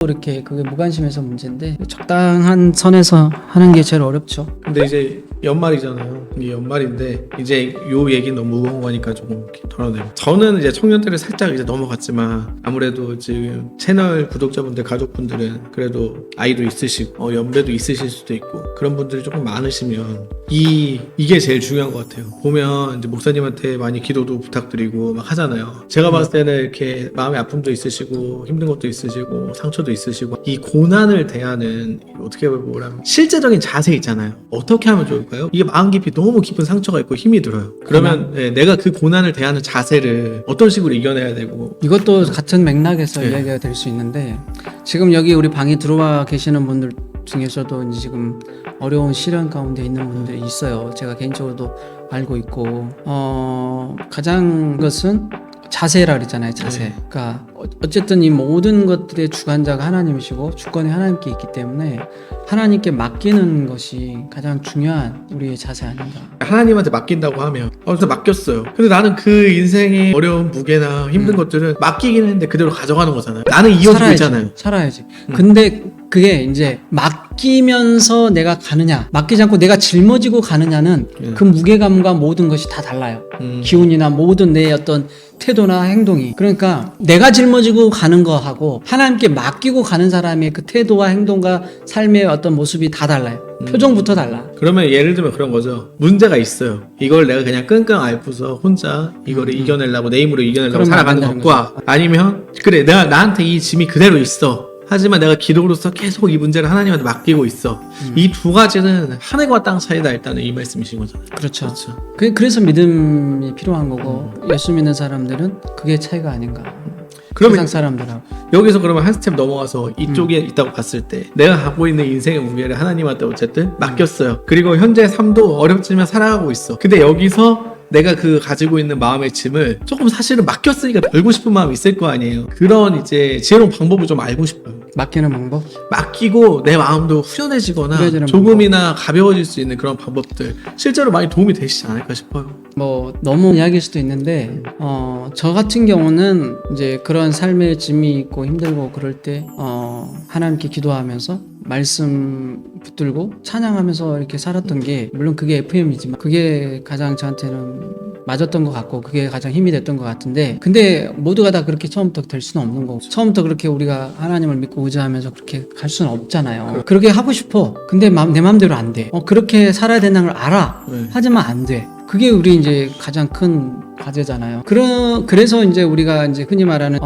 이렇게 그게 무관심해서 문제인데 적당한 선에서 하는 게 제일 어렵죠. 근데 이제 연말이잖아요. 이게 연말인데 이제 요 얘기 너무 무거운 거니까 조금 이렇게 덜어내요. 저는 이제 청년들을 살짝 이제 넘어갔지만 아무래도 지금 채널 구독자분들, 가족분들은 그래도 아이도 있으시고 연배도 있으실 수도 있고 그런 분들이 조금 많으시면 이게 제일 중요한 것 같아요. 보면 이제 목사님한테 많이 기도도 부탁드리고 막 하잖아요. 제가 봤을 때는 이렇게 마음의 아픔도 있으시고 힘든 것도 있으시고 상처도 있으시고 이 고난을 대하는 어떻게 보면 실제적인 자세 있잖아요. 어떻게 하면 좋을까요? 이게 마음 깊이 너무 깊은 상처가 있고 힘이 들어요. 그러면 내가 그 고난을 대하는 자세를 어떤 식으로 이겨내야 되고 이것도 같은 맥락에서 네. 이야기가 될 수 있는데 지금 여기 우리 방에 들어와 계시는 분들 중에서도 이제 지금 어려운 시련 가운데 있는 분들이 있어요. 제가 개인적으로도 알고 있고 가장 것은 자세라 그랬잖아요. 자세. 네. 그러니까 어쨌든 이 모든 것들의 주관자가 하나님이시고 주권이 하나님께 있기 때문에 하나님께 맡기는 것이 가장 중요한 우리의 자세 아닌가. 하나님한테 맡긴다고 하면 그래서 맡겼어요. 근데 나는 그 인생의 어려운 무게나 힘든 것들은 맡기긴 했는데 그대로 가져가는 거잖아요. 나는 이어지고 있잖아요. 살아야지. 근데 그게 이제 맡기면서 내가 가느냐, 맡기지 않고 내가 짊어지고 가느냐는 그 무게감과 모든 것이 다 달라요. 기운이나 모든 내 어떤 태도나 행동이. 그러니까 내가 짊어지고 가는 거하고 하나님께 맡기고 가는 사람의 그 태도와 행동과 삶의 어떤 모습이 다 달라요. 표정부터 달라. 그러면 예를 들면 그런 거죠. 문제가 있어요. 이걸 내가 그냥 끙끙 앓고서 혼자 이거를 이겨내려고 내 힘으로 이겨내려고 살아가는 것과 아니면 그래 내가 나한테 이 짐이 그대로 있어. 하지만 내가 기도로서 계속 이 문제를 하나님한테 맡기고 있어. 이 두 가지는 하늘과 땅 차이다. 일단은 이 말씀이신 거잖아요. 그렇죠. 그래서 믿음이 필요한 거고 예수 믿는 사람들은 그게 차이가 아닌가. 그러면 세상 사람들하고 여기서 그러면 한 스텝 넘어가서 이쪽에 있다고 봤을 때 내가 갖고 있는 인생의 무게를 하나님한테 어쨌든 맡겼어요. 그리고 현재 삶도 어렵지만 살아가고 있어. 근데 여기서 내가 그 가지고 있는 마음의 짐을 조금 사실은 맡겼으니까 덜고 싶은 마음이 있을 거 아니에요. 그런 이제 지혜로운 방법을 좀 알고 싶어요. 맡기는 방법? 맡기고 내 마음도 후련해지거나 후련해지는 조금이나 가벼워질 수 있는 그런 방법들 실제로 많이 도움이 되시지 않을까 싶어요. 뭐 너무 이야기일 수도 있는데 저 같은 경우는 이제 그런 삶의 짐이 있고 힘들고 그럴 때 하나님께 기도하면서 말씀 붙들고 찬양하면서 이렇게 살았던 게 물론 그게 FM이지만 그게 가장 저한테는 맞았던 것 같고 그게 가장 힘이 됐던 것 같은데 근데 모두가 다 그렇게 처음부터 될 수는 없는 거고 처음부터 그렇게 우리가 하나님을 믿고 의지하면서 그렇게 갈 수는 없잖아요. 그렇게 하고 싶어. 근데 내 마음대로 안 돼. 그렇게 살아야 된다는 걸 알아. 하지만 안 돼. 그게 우리 이제 가장 큰 과제잖아요. 그래서 이제 우리가 이제 흔히 말하는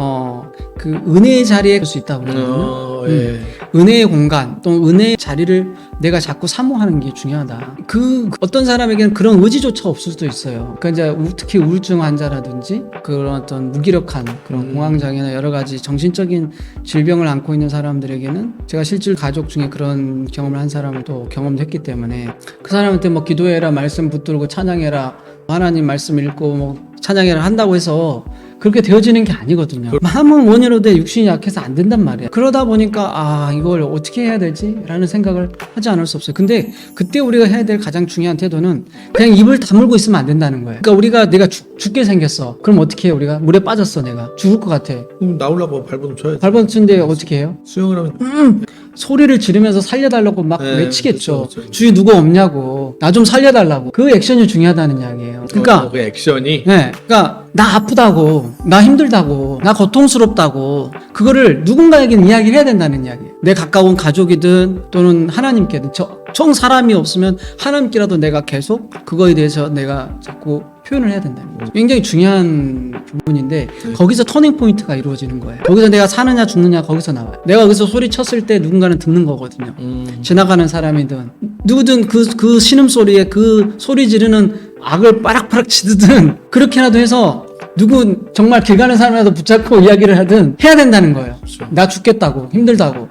그 은혜의 자리에 갈 수 있다고 그러거든요. 예. 은혜의 공간 또 은혜의 자리를 내가 자꾸 사모하는 게 중요하다. 그 어떤 사람에게는 그런 의지조차 없을 수도 있어요. 그러니까 이제 특히 우울증 환자라든지 그런 어떤 무기력한 그런 공황장애나 여러 가지 정신적인 질병을 안고 있는 사람들에게는 제가 실질 가족 중에 그런 경험을 한 사람을 또 경험했기 때문에 그 사람한테 뭐 기도해라 말씀 붙들고 찬양해라 하나님 말씀 읽고 뭐 찬양해라 한다고 해서 그렇게 되어지는 게 아니거든요. 마음은 원이로되 육신이 약해서 안 된단 말이야. 그러다 보니까 이걸 어떻게 해야 되지? 라는 생각을 하지 않을 수 없어요. 근데 그때 우리가 해야 될 가장 중요한 태도는 그냥 입을 다물고 있으면 안 된다는 거예요. 그러니까 우리가 내가 죽게 생겼어. 그럼 어떻게 해요? 우리가 물에 빠졌어 내가. 죽을 것 같아. 나오려고 발버둥 쳐야지. 발버둥 치는데 어떻게 해요? 수영을 하면 소리를 지르면서 살려달라고 막 네, 외치겠죠. 그렇죠. 주위 누구 없냐고. 나 좀 살려달라고. 그 액션이 중요하다는 이야기예요. 그러니까 그 액션이 그러니까 나 아프다고, 나 힘들다고, 나 고통스럽다고 그거를 누군가에게는 이야기를 해야 된다는 이야기예요. 내 가까운 가족이든 또는 하나님께든 정 사람이 없으면 하나님께라도 내가 계속 그거에 대해서 내가 자꾸 표현을 해야 된다는 거죠. 굉장히 중요한 부분인데 거기서 터닝 포인트가 이루어지는 거예요. 거기서 내가 사느냐 죽느냐 거기서 나와요. 내가 거기서 소리 쳤을 때 누군가는 듣는 거거든요. 지나가는 사람이든 누구든 그 신음소리에 그 소리 지르는 악을 빠락빠락 치든 그렇게라도 해서 누구 정말 길 가는 사람이라도 붙잡고 이야기를 하든 해야 된다는 거예요. 그렇죠. 나 죽겠다고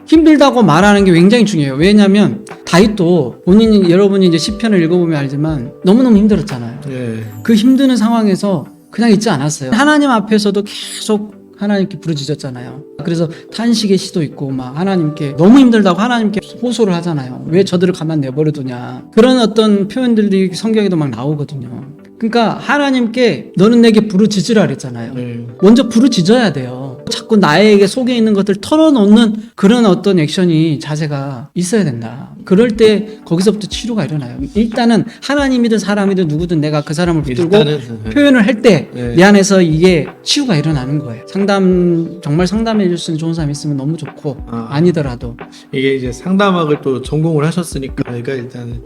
힘들다고 말하는 게 굉장히 중요해요. 왜냐하면 다윗도 여러분이 이제 시편을 읽어보면 알지만 너무너무 힘들었잖아요. 예. 그 힘드는 상황에서 그냥 있지 않았어요. 하나님 앞에서도 계속 하나님께 부르짖었잖아요. 그래서 탄식의 시도 있고 막 하나님께 너무 힘들다고 하나님께 호소를 하잖아요. 왜 저들을 가만 내버려두냐. 그런 어떤 표현들이 성경에도 막 나오거든요. 그러니까 하나님께 너는 내게 부르짖으라 그랬잖아요. 먼저 부르짖어야 돼요. 자꾸 나에게 속에 있는 것들 털어놓는 그런 어떤 액션이 자세가 있어야 된다. 그럴 때 거기서부터 치료가 일어나요. 일단은 하나님이든 사람이든 누구든 내가 그 사람을 붙들고 일단은 표현을 할 때 네. 내 안에서 이게 치유가 일어나는 거예요. 정말 상담해 줄 수 있는 좋은 사람이 있으면 너무 좋고 아니더라도 이게 이제 상담학을 또 전공을 하셨으니까 그러니까 일단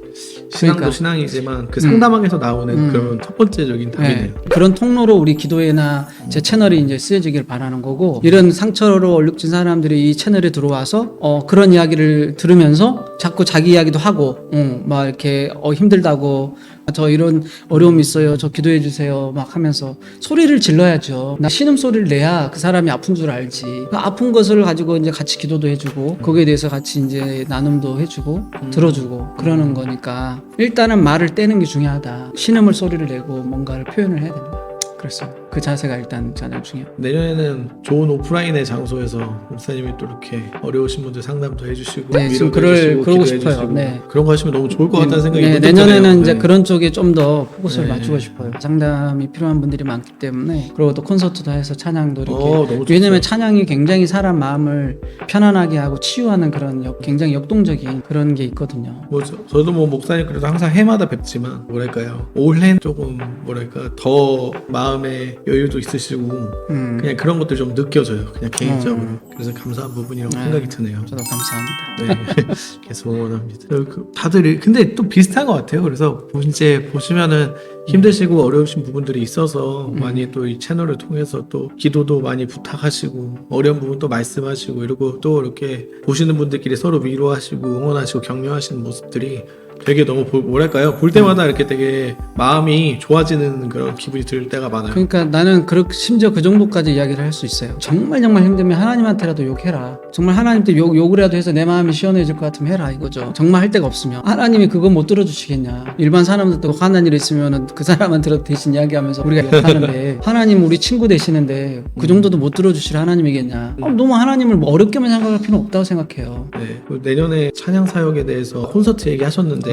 신앙도 그러니까. 신앙이지만 그 상담학에서 나오는 그런 첫 번째적인 답이네요. 네. 그런 통로로 우리 기도회나 제 채널이 이제 쓰여지길 바라는 거고, 이런 상처로 얼룩진 사람들이 이 채널에 들어와서 그런 이야기를 들으면서 자꾸 자기 이야기도 하고 막 이렇게 힘들다고, 저 이런 어려움이 있어요, 저 기도해 주세요 막 하면서 소리를 질러야죠. 나 신음소리를 내야 그 사람이 아픈 줄 알지. 그 아픈 것을 가지고 이제 같이 기도도 해주고 거기에 대해서 같이 이제 나눔도 해주고 들어주고 그러는 거니까 일단은 말을 떼는 게 중요하다. 신음을 소리를 내고 뭔가를 표현을 해야 됩니다. 그렇습니다. 그 자세가 일단 가장 중요해요. 내년에는 좋은 오프라인의 장소에서 목사님이 또 이렇게 어려우신 분들 상담도 해주시고 네, 지금 위로도 해주시고 그러고 기도해 싶어요. 주시고 네. 그런 거 하시면 너무 좋을 것 같다는 생각이 네, 문득 내년에는 드네요. 이제 네. 그런 쪽에 좀 더 포커스를 네. 맞추고 싶어요. 상담이 필요한 분들이 많기 때문에. 그리고 또 콘서트도 해서 찬양도 이렇게. 너무 좋죠. 왜냐면 찬양이 굉장히 사람 마음을 편안하게 하고 치유하는 그런 굉장히 역동적인 그런 게 있거든요. 뭐 저도 뭐 목사님 그래도 항상 해마다 뵙지만 뭐랄까요, 올해는 조금 뭐랄까 더 마음의 여유도 있으시고 그냥 그런 것들 좀 느껴져요. 그냥 개인적으로. 그래서 감사한 부분이라고 네. 생각이 드네요. 저도 감사합니다. 네, 계속 응원합니다. 다들 근데 또 비슷한 것 같아요. 그래서 이제 보시면은 힘드시고 어려우신 부분들이 있어서 많이 또 이 채널을 통해서 또 기도도 많이 부탁하시고 어려운 부분도 말씀하시고 이러고 또 이렇게 보시는 분들끼리 서로 위로하시고 응원하시고 격려하시는 모습들이 되게 너무 뭐랄까요, 볼 때마다 이렇게 되게 마음이 좋아지는 그런 기분이 들 때가 많아요. 그러니까 나는 심지어 그 정도까지 이야기를 할 수 있어요. 정말 힘들면 하나님한테라도 욕해라. 정말 하나님한테 욕이라도 해서 내 마음이 시원해질 것 같으면 해라 이거죠. 정말 할 데가 없으면 하나님이 그거 못 들어주시겠냐. 일반 사람들도 화난 일 있으면 그 사람은 들어 대신 이야기하면서 우리가 욕하는데 하나님 우리 친구 되시는데 그 정도도 못 들어주실 하나님이겠냐. 너무 하나님을 뭐 어렵게만 생각할 필요는 없다고 생각해요. 네, 내년에 찬양 사역에 대해서 콘서트 얘기하셨는데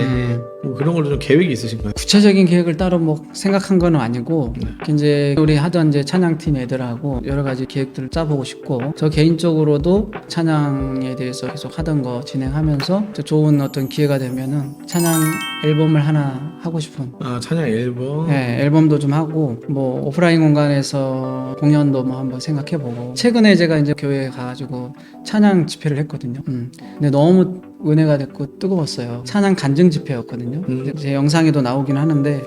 뭐 그런 걸로 좀 계획이 있으신가요? 구체적인 계획을 따로 뭐 생각한 건 아니고 이제 우리 하던 이제 찬양팀 애들하고 여러 가지 계획들을 짜보고 싶고, 저 개인적으로도 찬양에 대해서 계속 하던 거 진행하면서 좋은 어떤 기회가 되면은 찬양 앨범을 하나 하고 싶은. 찬양 앨범. 네, 앨범도 좀 하고 뭐 오프라인 공간에서 공연도 뭐 한번 생각해보고. 최근에 제가 이제 교회에 가가지고 찬양 집회를 했거든요. 근데 너무 은혜가 됐고 뜨거웠어요. 찬양 간증 집회였거든요. 제 영상에도 나오긴 하는데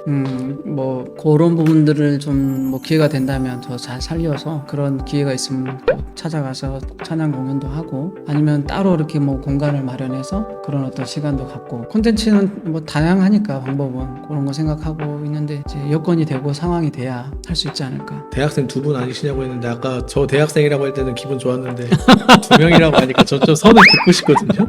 뭐 그런 부분들을 좀 뭐 기회가 된다면 더 잘 살려서 그런 기회가 있으면 꼭 찾아가서 찬양 공연도 하고, 아니면 따로 이렇게 뭐 공간을 마련해서 그런 어떤 시간도 갖고. 콘텐츠는 뭐 다양하니까 방법은 그런 거 생각하고 있는데 이제 여건이 되고 상황이 돼야 할 수 있지 않을까. 대학생 두 분 아니시냐고 했는데 아까 저 대학생이라고 할 때는 기분 좋았는데 두 명이라고 하니까 저 좀 선을 긋고 싶거든요.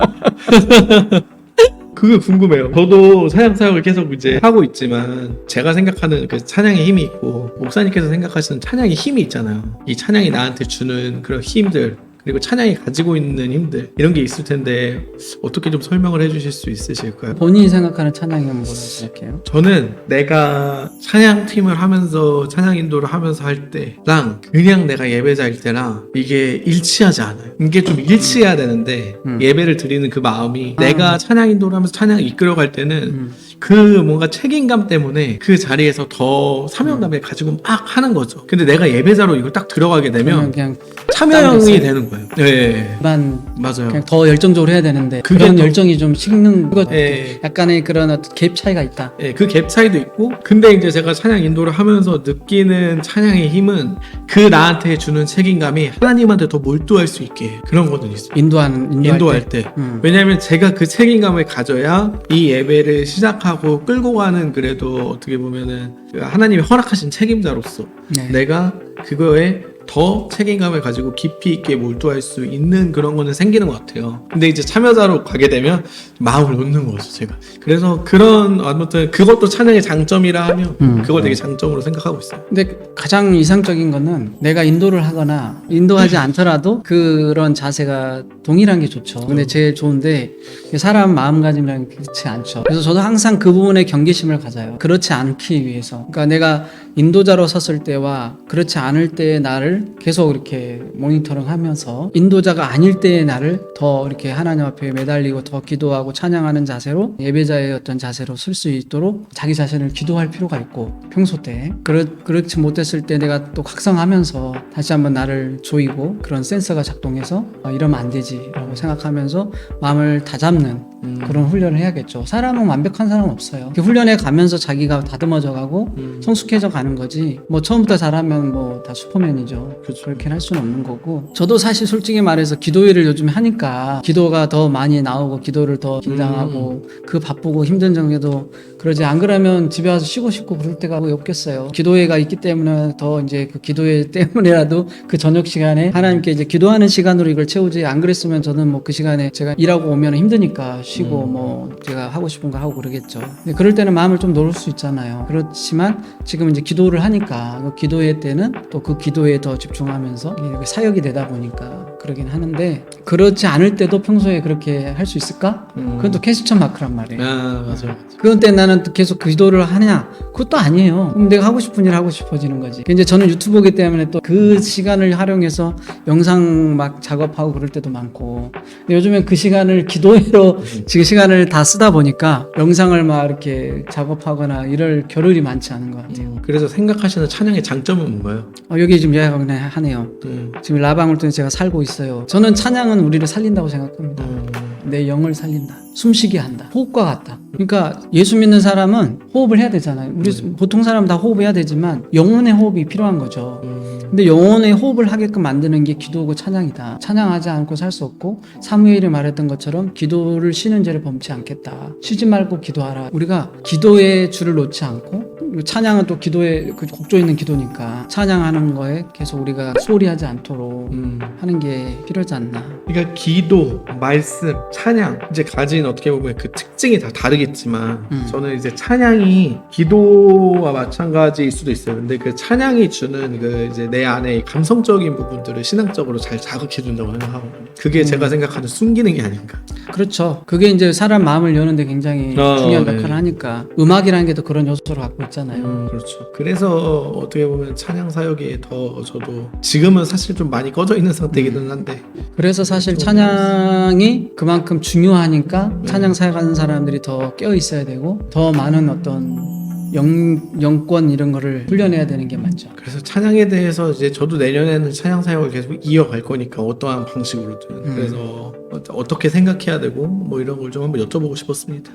그게 궁금해요. 저도 찬양 사역을 계속 이제 하고 있지만 제가 생각하는 그 찬양의 힘이 있고 목사님께서 생각하시는 찬양의 힘이 있잖아요. 이 찬양이 나한테 주는 그런 힘들, 그리고 찬양이 가지고 있는 힘들, 이런 게 있을 텐데 어떻게 좀 설명을 해주실 수 있으실까요? 본인이 생각하는 찬양이 뭐라고 생각해요? 저는 내가 찬양팀을 하면서 찬양 인도를 하면서 할 때랑 그냥 내가 예배자일 때랑 이게 일치하지 않아요. 이게 좀 일치해야 되는데 예배를 드리는 그 마음이 내가 찬양 인도를 하면서 찬양을 이끌어갈 때는 그 뭔가 책임감 때문에 그 자리에서 더 사명감을 가지고 막 하는 거죠. 근데 내가 예배자로 이걸 딱 들어가게 되면 그냥 참여형이 되는 거예요. 네, 일반 맞아요. 그냥 더 열정적으로 해야 되는데 그게 그런 또- 열정이 좀 식는 것. 예. 약간의 그런 어떤 갭 차이가 있다. 예, 그 갭 차이도 있고, 근데 이제 제가 찬양 인도를 하면서 느끼는 찬양의 힘은 그 나한테 주는 책임감이 하나님한테 더 몰두할 수 있게 그런 거는 있어요. 인도할 때. 왜냐하면 제가 그 책임감을 가져야 이 예배를 시작하고 끌고 가는, 그래도 어떻게 보면은 하나님이 허락하신 책임자로서 네. 내가 그거에 더 책임감을 가지고 깊이 있게 몰두할 수 있는 그런 거는 생기는 것 같아요. 근데 이제 참여자로 가게 되면 마음을 놓는 거죠, 제가. 그래서 그런, 아무튼 그것도 찬양의 장점이라 하면 그걸 되게 장점으로 생각하고 있어요. 근데 가장 이상적인 거는 내가 인도를 하거나 인도하지 않더라도 그런 자세가 동일한 게 좋죠. 근데 제일 좋은데 사람 마음가짐이랑 그렇지 않죠. 그래서 저도 항상 그 부분에 경계심을 가져요. 그렇지 않기 위해서. 그러니까 내가 인도자로 섰을 때와 그렇지 않을 때의 나를 나를 계속 이렇게 모니터링하면서 인도자가 아닐 때의 나를 더 이렇게 하나님 앞에 매달리고 더 기도하고 찬양하는 자세로 예배자의 어떤 자세로 쓸 수 있도록 자기 자신을 기도할 필요가 있고 평소 때 그렇지 못했을 때 내가 또 각성하면서 다시 한번 나를 조이고 그런 센서가 작동해서 이러면 안 되지라고 생각하면서 마음을 다잡는 그런 훈련을 해야겠죠. 사람은 완벽한 사람은 없어요. 훈련해 가면서 자기가 다듬어져 가고 성숙해져 가는 거지. 뭐 처음부터 잘하면 뭐 다 슈퍼맨이죠. 그렇게 할 수는 없는 거고. 저도 사실 솔직히 말해서 기도회를 요즘에 하니까 기도가 더 많이 나오고 기도를 더 긴장하고 그 바쁘고 힘든 정에도 그러지 안 그러면 집에 와서 쉬고 싶고 그럴 때가 왜 없겠어요. 기도회가 있기 때문에 더 이제 그 기도회 때문에라도 그 저녁 시간에 하나님께 이제 기도하는 시간으로 이걸 채우지 안 그랬으면 저는 뭐 그 시간에 제가 일하고 오면 힘드니까 쉬고 뭐 제가 하고 싶은 거 하고 그러겠죠. 근데 그럴 때는 마음을 좀 놓을 수 있잖아요. 그렇지만 지금 이제 기도를 하니까 그 기도회 때는 또 그 기도에 더 집중하면서 이게 사역이 되다 보니까 그러긴 하는데 그렇지 않을 때도 평소에 그렇게 할 수 있을까? 그건 또 퀘스천 마크란 말이에요. 아 맞아. 그런 때 나는 또 계속 기도를 하냐? 그것도 아니에요. 그럼 내가 하고 싶은 일 하고 싶어지는 거지. 이제 저는 유튜브이기 때문에 또 그 시간을 활용해서 영상 막 작업하고 그럴 때도 많고. 근데 요즘엔 그 시간을 기도회로 지금 시간을 다 쓰다 보니까 영상을 막 이렇게 작업하거나 이럴 겨를이 많지 않은 것 같아요. 그래서 생각하시는 찬양의 장점은 뭔가요? 여기 지금 이야기가 하네요. 지금 라방울동에 제가 살고 있어요. 저는 찬양은 우리를 살린다고 생각합니다. 내 영을 살린다. 숨쉬게 한다. 호흡과 같다. 그러니까 예수 믿는 사람은 호흡을 해야 되잖아요. 우리 보통 사람 다 호흡해야 되지만 영혼의 호흡이 필요한 거죠. 근데 영혼의 호흡을 하게끔 만드는 게 기도고 찬양이다. 찬양하지 않고 살 수 없고 사무엘이 말했던 것처럼 기도를 쉬는 죄를 범치 않겠다. 쉬지 말고 기도하라. 우리가 기도의 줄을 놓지 않고 찬양은 또 기도에 그 곡조 있는 기도니까 찬양하는 거에 계속 우리가 소홀히 하지 않도록 하는 게 필요하지 않나. 그러니까 기도, 말씀, 찬양 이제 가진 어떻게 보면 그 특징이 다 다르겠지만 저는 이제 찬양이 기도와 마찬가지일 수도 있어요. 근데 그 찬양이 주는 그 이제 내 안에 감성적인 부분들을 신앙적으로 잘 자극해 준다고 생각하거든요. 그게 제가 생각하는 순기능이 아닌가. 그렇죠. 그게 이제 사람 마음을 여는데 굉장히 중요한 네. 역할을 하니까 음악이라는 게 또 그런 요소를 갖고 있잖아요. 그렇죠. 그래서 어떻게 보면 찬양 사역이 더 저도 지금은 사실 좀 많이 꺼져 있는 상태이기는 한데 그래서 사실 찬양이 그만큼 중요하니까 찬양 사역하는 사람들이 더 깨어 있어야 되고 더 많은 어떤 영권 이런 거를 훈련해야 되는 게 맞죠. 그래서 찬양에 대해서 이제 저도 내년에는 찬양 사역을 계속 이어갈 거니까 어떠한 방식으로든 그래서 어떻게 생각해야 되고 뭐 이런 걸 좀 한번 여쭤보고 싶었습니다.